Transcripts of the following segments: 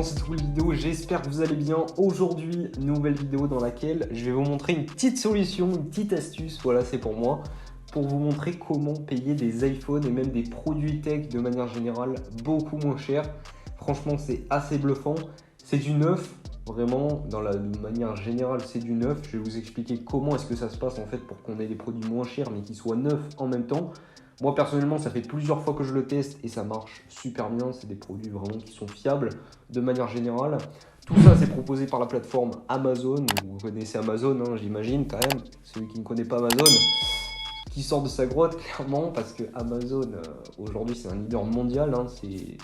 cette nouvelle vidéo, j'espère que vous allez bien. Aujourd'hui, nouvelle vidéo dans laquelle je vais vous montrer une petite solution, une petite astuce, voilà c'est pour moi, pour vous montrer comment payer des iPhones et même des produits tech de manière générale beaucoup moins cher. Franchement c'est assez bluffant, c'est du neuf, vraiment de manière générale c'est du neuf. Je vais vous expliquer comment est-ce que ça se passe en fait pour qu'on ait des produits moins chers mais qui soient neufs en même temps. Moi personnellement ça fait plusieurs fois que je le teste et ça marche super bien, c'est des produits vraiment qui sont fiables de manière générale. Tout ça c'est proposé par la plateforme Amazon, vous connaissez Amazon hein, j'imagine quand même, celui qui ne connaît pas Amazon, qui sort de sa grotte clairement parce que Amazon aujourd'hui c'est un leader mondial, hein, c'est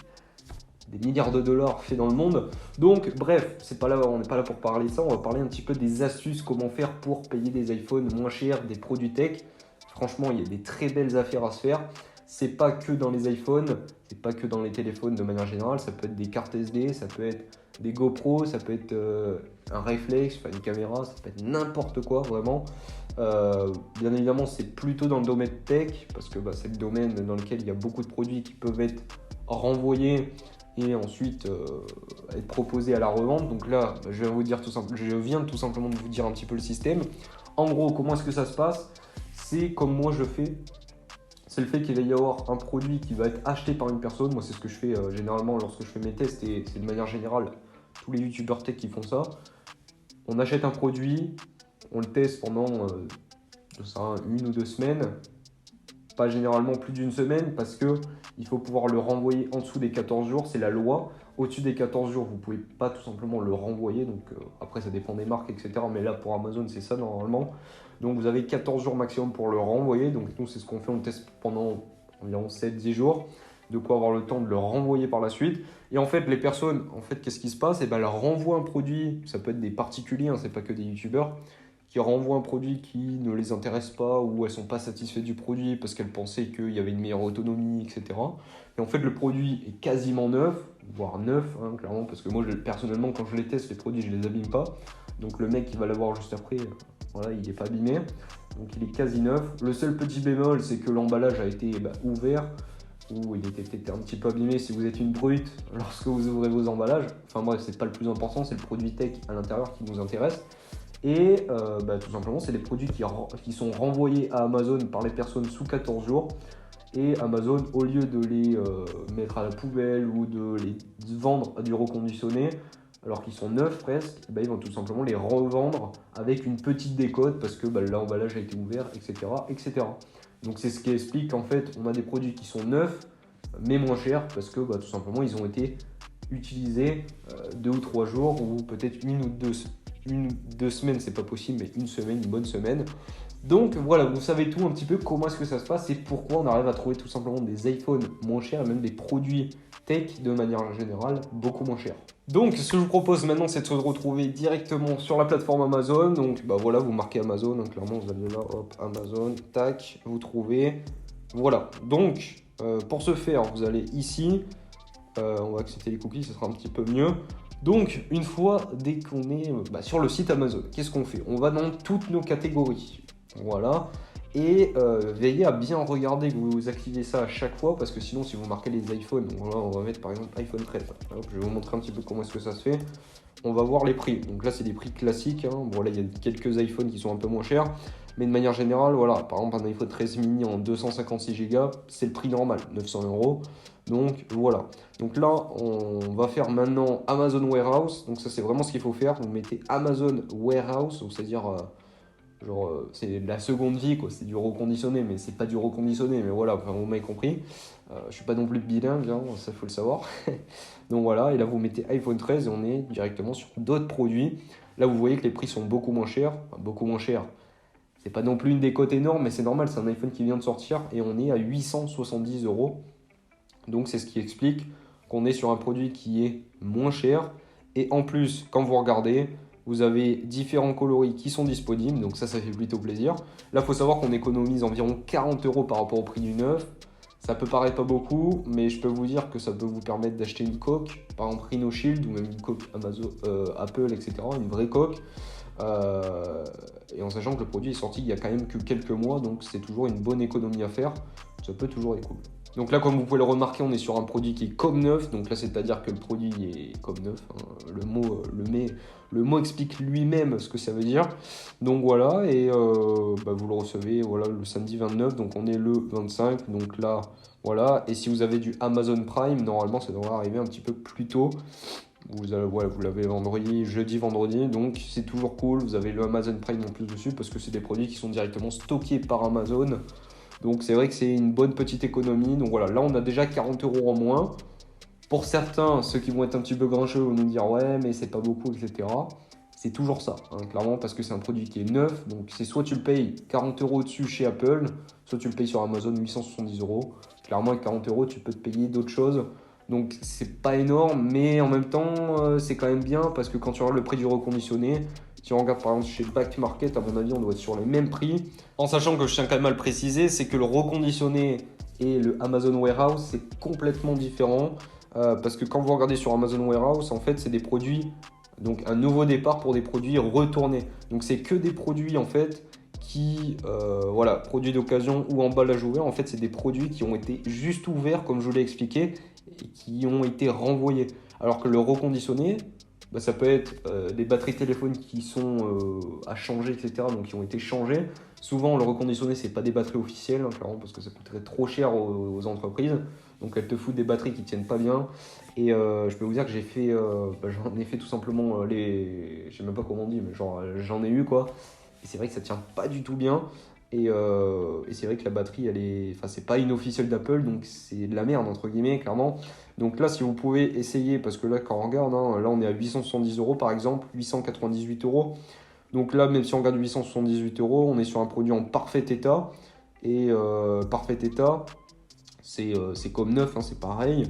des milliards de dollars faits dans le monde. Donc bref, on n'est pas là pour parler de ça, on va parler un petit peu des astuces, comment faire pour payer des iPhones moins chers, des produits tech. Franchement, il y a des très belles affaires à se faire. C'est pas que dans les iPhones, c'est pas que dans les téléphones de manière générale. Ça peut être des cartes SD, ça peut être des GoPro, ça peut être un réflexe, enfin une caméra, ça peut être n'importe quoi vraiment. Bien évidemment, c'est plutôt dans le domaine tech parce que c'est le domaine dans lequel il y a beaucoup de produits qui peuvent être renvoyés et ensuite être proposés à la revente. Donc là, je viens tout simplement de vous dire un petit peu le système. En gros, comment est-ce que ça se passe ? C'est comme moi je fais, c'est le fait qu'il va y avoir un produit qui va être acheté par une personne. Moi c'est ce que je fais généralement lorsque je fais mes tests et c'est de manière générale tous les youtubeurs tech qui font ça. On achète un produit, on le teste pendant une ou deux semaines, pas généralement plus d'une semaine parce que il faut pouvoir le renvoyer en dessous des 14 jours, c'est la loi. Au-dessus des 14 jours, vous ne pouvez pas tout simplement le renvoyer. Donc après, ça dépend des marques, etc. Mais là, pour Amazon, c'est ça normalement. Donc vous avez 14 jours maximum pour le renvoyer. Donc nous, c'est ce qu'on fait. On teste pendant environ 7-10 jours. De quoi avoir le temps de le renvoyer par la suite. Et en fait, les personnes, qu'est-ce qui se passe ? Elles renvoient un produit. Ça peut être des particuliers, hein, c'est pas que des youtubeurs, qui renvoient un produit qui ne les intéresse pas ou elles ne sont pas satisfaites du produit parce qu'elles pensaient qu'il y avait une meilleure autonomie, etc. Et en fait, le produit est quasiment neuf, voire neuf, hein, clairement, parce que moi, personnellement, quand je les teste, les produits, je ne les abîme pas. Donc le mec qui va l'avoir juste après, voilà, il n'est pas abîmé. Donc il est quasi neuf. Le seul petit bémol, c'est que l'emballage a été ouvert, ou il était peut-être un petit peu abîmé si vous êtes une brute lorsque vous ouvrez vos emballages. Enfin bref, c'est pas le plus important, c'est le produit tech à l'intérieur qui nous intéresse. Et tout simplement, c'est des produits qui sont renvoyés à Amazon par les personnes sous 14 jours. Et Amazon, au lieu de les mettre à la poubelle ou de les vendre à du reconditionné, alors qu'ils sont neufs presque, ils vont tout simplement les revendre avec une petite décote parce que l'emballage a été ouvert, etc., etc. Donc c'est ce qui explique qu'en fait, on a des produits qui sont neufs, mais moins chers parce que tout simplement, ils ont été utilisés 2 ou 3 jours ou peut-être une ou deux semaines, c'est pas possible, mais une semaine, une bonne semaine. Donc voilà, vous savez tout un petit peu comment est-ce que ça se passe et pourquoi on arrive à trouver tout simplement des iPhones moins chers et même des produits tech de manière générale beaucoup moins chers. Donc ce que je vous propose maintenant, c'est de se retrouver directement sur la plateforme Amazon. Donc voilà, vous marquez Amazon, hein, clairement vous allez là, hop, Amazon, tac, vous trouvez. Voilà, donc pour ce faire, vous allez ici, on va accepter les cookies, ce sera un petit peu mieux. Donc, une fois dès qu'on est sur le site Amazon, qu'est-ce qu'on fait ? On va dans toutes nos catégories. Voilà. Et veillez à bien regarder que vous activez ça à chaque fois parce que sinon, si vous marquez les iPhones, donc là, on va mettre par exemple iPhone 13. Hop, je vais vous montrer un petit peu comment est-ce que ça se fait. On va voir les prix. Donc là, c'est des prix classiques, hein. Bon, là, il y a quelques iPhones qui sont un peu moins chers. Mais de manière générale, voilà, par exemple, un iPhone 13 mini en 256 Go, c'est le prix normal, 900 €. Donc voilà. Donc là, on va faire maintenant Amazon Warehouse. Donc ça, c'est vraiment ce qu'il faut faire. Vous mettez Amazon Warehouse, c'est-à-dire c'est de la seconde vie, quoi. C'est du reconditionné, mais c'est pas du reconditionné. Mais voilà, vous m'avez compris. Je suis pas non plus bilingue, hein, ça faut le savoir. Donc voilà, et là vous mettez iPhone 13 et on est directement sur d'autres produits. Là, vous voyez que les prix sont beaucoup moins chers. Enfin, beaucoup moins chers. C'est pas non plus une décote énorme, mais c'est normal, c'est un iPhone qui vient de sortir et on est à 870 €. Donc c'est ce qui explique qu'on est sur un produit qui est moins cher. Et en plus, quand vous regardez, vous avez différents coloris qui sont disponibles. Donc ça fait plutôt plaisir. Là, il faut savoir qu'on économise environ 40 € par rapport au prix du neuf. Ça peut paraître pas beaucoup, mais je peux vous dire que ça peut vous permettre d'acheter une coque, par exemple Rhino Shield ou même une coque Amazon, Apple, etc. Une vraie coque. Et en sachant que le produit est sorti il y a quand même que quelques mois, donc c'est toujours une bonne économie à faire. Ça peut toujours être cool. Donc là, comme vous pouvez le remarquer, on est sur un produit qui est comme neuf. Donc là, c'est-à-dire que le produit est comme neuf, hein. Le mot explique lui-même ce que ça veut dire. Donc voilà, et vous le recevez voilà, le samedi 29. Donc on est le 25. Donc là, voilà. Et si vous avez du Amazon Prime, normalement, ça devrait arriver un petit peu plus tôt. Vous l'avez jeudi, vendredi. Donc c'est toujours cool. Vous avez le Amazon Prime en plus dessus parce que c'est des produits qui sont directement stockés par Amazon. Donc c'est vrai que c'est une bonne petite économie. Donc voilà, là on a déjà 40 € en moins. Pour certains, ceux qui vont être un petit peu grincheux vont nous dire ouais mais c'est pas beaucoup, etc. C'est toujours ça, hein, clairement, parce que c'est un produit qui est neuf. Donc c'est soit tu le payes 40 € dessus chez Apple, soit tu le payes sur Amazon 870 €. Clairement avec 40 € tu peux te payer d'autres choses. Donc c'est pas énorme, mais en même temps c'est quand même bien parce que quand tu regardes le prix du reconditionné, si on regarde par exemple chez Back Market, à mon avis, on doit être sur les mêmes prix. En sachant que je tiens quand même à le préciser, c'est que le reconditionné et le Amazon Warehouse, c'est complètement différent. Parce que quand vous regardez sur Amazon Warehouse, en fait, c'est des produits, donc un nouveau départ pour des produits retournés. Donc c'est que des produits en fait qui, produits d'occasion ou emballage ouvert. En fait, c'est des produits qui ont été juste ouverts, comme je vous l'ai expliqué, et qui ont été renvoyés. Alors que le reconditionné, ça peut être des batteries de téléphone qui sont à changer, etc. Donc qui ont été changées. Souvent, le reconditionné, c'est pas des batteries officielles, hein, clairement, parce que ça coûterait trop cher aux entreprises. Donc elles te foutent des batteries qui tiennent pas bien. Et je peux vous dire que j'en ai fait tout simplement je sais même pas comment on dit, mais genre j'en ai eu quoi. Et c'est vrai que ça tient pas du tout bien. Et c'est vrai que la batterie, c'est pas une officielle d'Apple, donc c'est de la merde entre guillemets, clairement. Donc là, si vous pouvez essayer, parce que là, quand on regarde, hein, là on est à 870 € par exemple, 898 €. Donc là, même si on regarde 878 €, on est sur un produit en parfait état. Et parfait état, c'est comme neuf, hein, c'est pareil.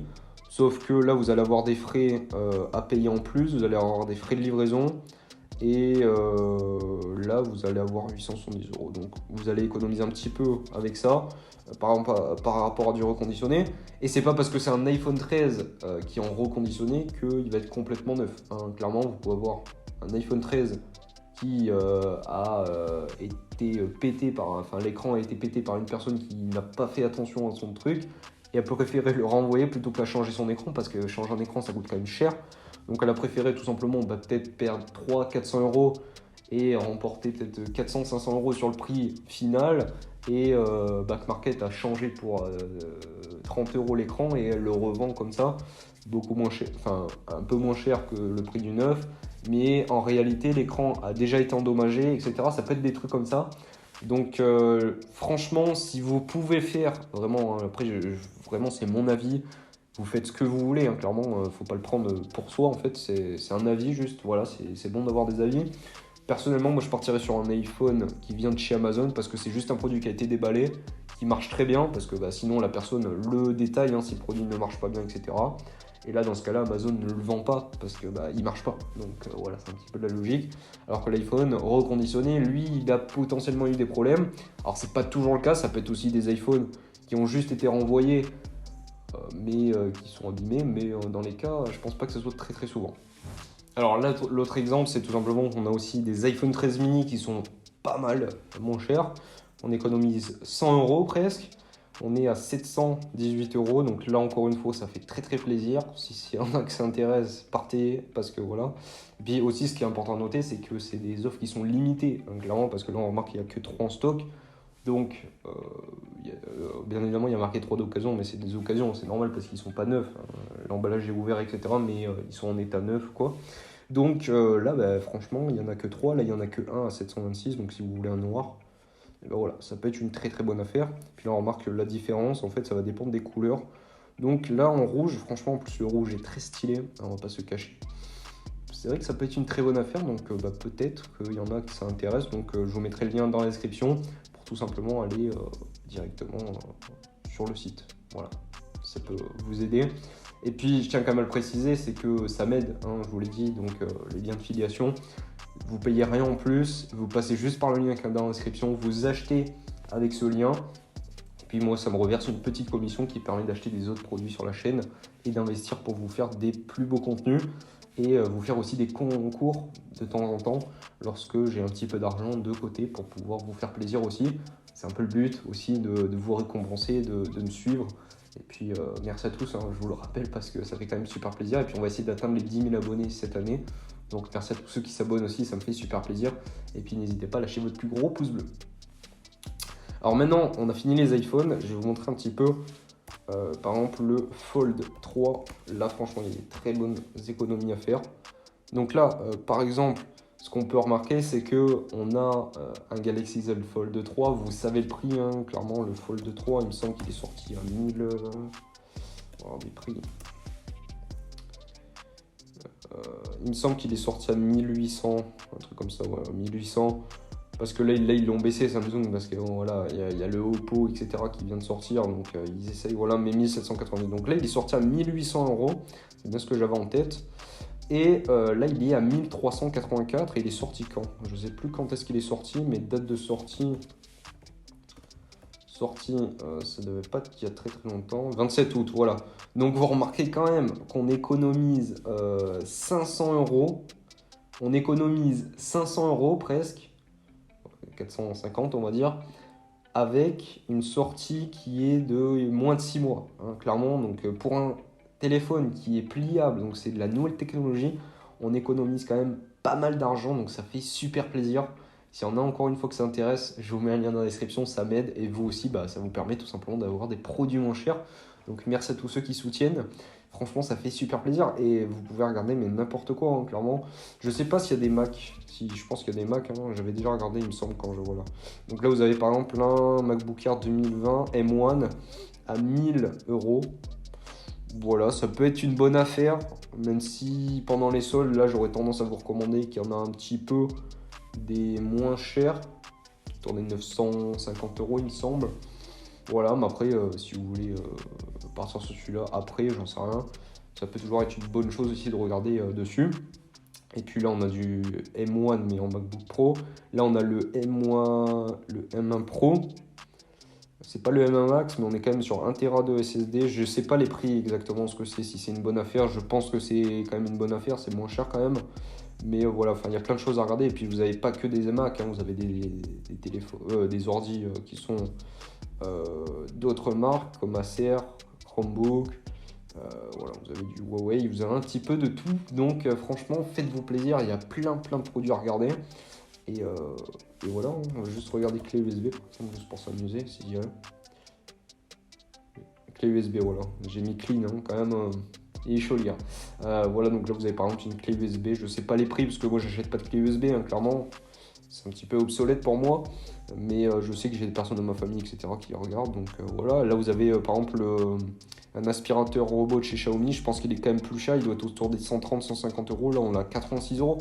Sauf que là, vous allez avoir des frais à payer en plus, vous allez avoir des frais de livraison. Et là, vous allez avoir 870 €. Donc, vous allez économiser un petit peu avec ça par rapport à du reconditionné. Et c'est pas parce que c'est un iPhone 13 qui est en reconditionné qu'il va être complètement neuf, hein. Clairement, vous pouvez avoir un iPhone 13 qui a été pété l'écran a été pété par une personne qui n'a pas fait attention à son truc et elle peut préférer le renvoyer plutôt qu'à changer son écran parce que changer un écran ça coûte quand même cher. Donc elle a préféré tout simplement peut-être perdre 300-400 € et remporter peut-être 400-500 € sur le prix final. Et Back Market a changé pour 30 € l'écran et elle le revend comme ça, beaucoup moins cher, un peu moins cher que le prix du neuf. Mais en réalité, l'écran a déjà été endommagé, etc. Ça peut être des trucs comme ça. Donc franchement, si vous pouvez faire, vraiment, hein, après vraiment c'est mon avis, vous faites ce que vous voulez, hein, clairement, faut pas le prendre pour soi, en fait, c'est un avis juste, voilà, c'est bon d'avoir des avis. Personnellement, moi je partirais sur un iPhone qui vient de chez Amazon parce que c'est juste un produit qui a été déballé, qui marche très bien, parce que sinon la personne le détaille, hein, si le produit ne marche pas bien, etc. Et là, dans ce cas-là, Amazon ne le vend pas parce que il marche pas. Donc voilà, c'est un petit peu de la logique. Alors que l'iPhone reconditionné, lui, il a potentiellement eu des problèmes. Alors c'est pas toujours le cas, ça peut être aussi des iPhones qui ont juste été renvoyés, mais qui sont abîmés. Mais dans les cas, je pense pas que ce soit très très souvent. Alors là, l'autre exemple, c'est tout simplement qu'on a aussi des iPhone 13 mini qui sont pas mal, moins chers. On économise 100 € presque. On est à 718 €, donc là encore une fois ça fait très très plaisir. Si y en a que ça intéresse, partez, parce que voilà. Et puis aussi ce qui est important à noter, c'est que c'est des offres qui sont limitées, hein, clairement, parce que là on remarque qu'il n'y a que 3 en stock. Donc bien évidemment il y a marqué 3 d'occasion, mais c'est des occasions, c'est normal parce qu'ils ne sont pas neufs, hein. L'emballage est ouvert, etc. Mais ils sont en état neuf quoi. Donc là franchement il n'y en a que 3, là il n'y en a que 1 à 726, donc si vous voulez un noir, et voilà, ça peut être une très très bonne affaire. Puis là on remarque que la différence, en fait ça va dépendre des couleurs. Donc là en rouge, franchement en plus le rouge est très stylé, hein, on va pas se cacher. C'est vrai que ça peut être une très bonne affaire, donc peut-être qu'il y en a qui ça intéresse. Donc je vous mettrai le lien dans la description pour tout simplement aller directement sur le site. Voilà, ça peut vous aider. Et puis je tiens quand même à le préciser, c'est que ça m'aide, hein, je vous l'ai dit, donc les liens de filiation. Vous payez rien en plus, vous passez juste par le lien qui est dans la description, vous achetez avec ce lien. Et puis moi, ça me reverse une petite commission qui permet d'acheter des autres produits sur la chaîne et d'investir pour vous faire des plus beaux contenus. et vous faire aussi des concours de temps en temps lorsque j'ai un petit peu d'argent de côté pour pouvoir vous faire plaisir aussi. C'est un peu le but aussi de vous récompenser, de me suivre. Et puis merci à tous, hein, je vous le rappelle parce que ça fait quand même super plaisir. Et puis on va essayer d'atteindre les 10 000 abonnés cette année. Donc merci à tous ceux qui s'abonnent aussi, ça me fait super plaisir. Et puis n'hésitez pas à lâcher votre plus gros pouce bleu. Alors maintenant, on a fini les iPhones. Je vais vous montrer un petit peu, par exemple, le Fold 3. Là, franchement, il y a des très bonnes économies à faire. Donc là, par exemple, ce qu'on peut remarquer, c'est qu'on a un Galaxy Z Fold 3. Vous savez le prix, hein, clairement, le Fold 3, il me semble qu'il est sorti à 1000... on va voir des prix. Il me semble qu'il est sorti à 1800, un truc comme ça, ouais, 1800. Parce que là ils l'ont baissé Samsung, parce que bon, voilà, il y a le Oppo, etc. qui vient de sortir, donc ils essayent, voilà, mais 1790. Donc là il est sorti à 1800 €, c'est bien ce que j'avais en tête. Et là il est à 1384 et il est sorti quand? Je ne sais plus quand est-ce qu'il est sorti, mais date de sortie, ça devait pas être il y a très très longtemps, 27 août, voilà. Donc vous remarquez quand même qu'on économise 500 €, on économise 500 € presque, 450 on va dire, avec une sortie qui est de moins de 6 mois, hein, clairement. Donc pour un téléphone qui est pliable, donc c'est de la nouvelle technologie, on économise quand même pas mal d'argent, donc ça fait super plaisir. S'il y en a encore une fois que ça intéresse, je vous mets un lien dans la description, ça m'aide, et vous aussi, ça vous permet tout simplement d'avoir des produits moins chers. Donc merci à tous ceux qui soutiennent. Franchement, ça fait super plaisir et vous pouvez regarder mais n'importe quoi, hein, clairement. Je sais pas s'il y a des Mac. Si, je pense qu'il y a des Mac. Hein, j'avais déjà regardé, il me semble, quand je vois là. Donc là, vous avez par exemple un MacBook Air 2020 M1 à 1000 €. Voilà, ça peut être une bonne affaire, même si pendant les soldes, là, j'aurais tendance à vous recommander qu'il y en a un petit peu des moins chers. Autour des 950 €, il me semble. Voilà, mais après, si vous voulez partir sur celui-là, après, j'en sais rien. Ça peut toujours être une bonne chose aussi de regarder dessus. Et puis là, on a du M1, mais en MacBook Pro. Là, on a le M1 Pro. C'est pas le M1 Max, mais on est quand même sur 1 Tera de SSD. Je sais pas les prix exactement, ce que c'est, si c'est une bonne affaire. Je pense que c'est quand même une bonne affaire, c'est moins cher quand même. Mais voilà, il y a plein de choses à regarder. Et puis, vous n'avez pas que des Mac, hein, vous avez des téléphones, des ordi qui sont d'autres marques comme Acer, Chromebook. Voilà, vous avez du Huawei, vous avez un petit peu de tout. Donc, franchement, faites-vous plaisir. Il y a plein de produits à regarder. Et voilà, on va juste regarder clé USB, par exemple, juste pour s'amuser, si je dirais. Clé USB, voilà. J'ai mis clean, hein, quand même. Il est chaud, les gars. Voilà, donc là, vous avez par exemple une clé USB. Je sais pas les prix, parce que moi, j'achète pas de clé USB, hein, clairement. C'est un petit peu obsolète pour moi. Mais je sais que j'ai des personnes de ma famille, etc., qui regardent. Donc voilà, là, vous avez par exemple un aspirateur robot de chez Xiaomi. Je pense qu'il est quand même plus cher. Il doit être autour des 130-150 €. Là, on a 86 €.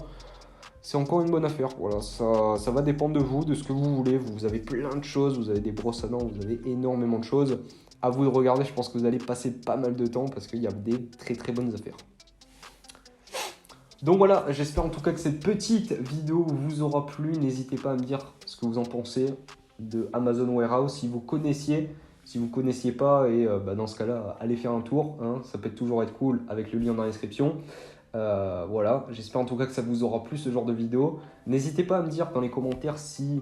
C'est encore une bonne affaire. Voilà, ça va dépendre de vous, de ce que vous voulez. Vous avez plein de choses, vous avez des brosses à dents, vous avez énormément de choses. À vous de regarder, je pense que vous allez passer pas mal de temps parce qu'il y a des très bonnes affaires. Donc voilà, j'espère en tout cas que cette petite vidéo vous aura plu. N'hésitez pas à me dire ce que vous en pensez de Amazon Warehouse. Si vous connaissiez pas, et dans ce cas-là, allez faire un tour. Hein, ça peut toujours être cool avec le lien dans la description. Voilà, j'espère en tout cas que ça vous aura plu ce genre de vidéo. N'hésitez pas à me dire dans les commentaires si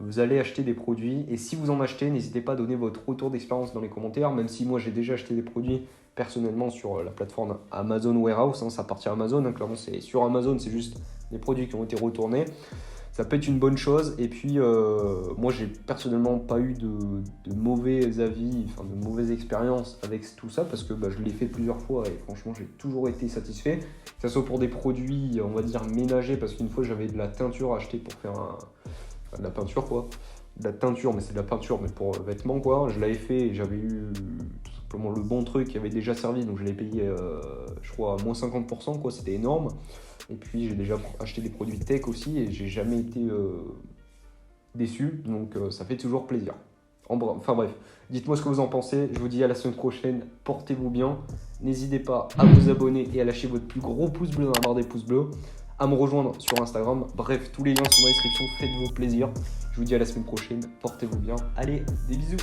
vous allez acheter des produits, et si vous en achetez, n'hésitez pas à donner votre retour d'expérience dans les commentaires, même si moi j'ai déjà acheté des produits personnellement sur la plateforme Amazon Warehouse, hein, ça appartient à Amazon, hein, clairement c'est sur Amazon, c'est juste des produits qui ont été retournés. Ça peut être une bonne chose. Et puis moi j'ai personnellement pas eu de mauvais avis, enfin de mauvaises expériences avec tout ça, parce que je l'ai fait plusieurs fois et franchement j'ai toujours été satisfait, que ce soit pour des produits on va dire ménagers, parce qu'une fois j'avais de la teinture à acheter pour faire de la peinture quoi, de la teinture, mais c'est de la peinture mais pour vêtements quoi. Je l'avais fait et j'avais eu tout simplement le bon truc qui avait déjà servi, donc je l'ai payé je crois à moins 50% quoi, c'était énorme. Et puis j'ai déjà acheté des produits tech aussi et j'ai jamais été déçu, donc ça fait toujours plaisir. Enfin bref, dites-moi ce que vous en pensez, je vous dis à la semaine prochaine, portez-vous bien, n'hésitez pas à vous abonner et à lâcher votre plus gros pouce bleu dans la barre des pouces bleus, à me rejoindre sur Instagram, bref, tous les liens sont dans la description, faites-vous plaisir, je vous dis à la semaine prochaine, portez-vous bien, allez, des bisous.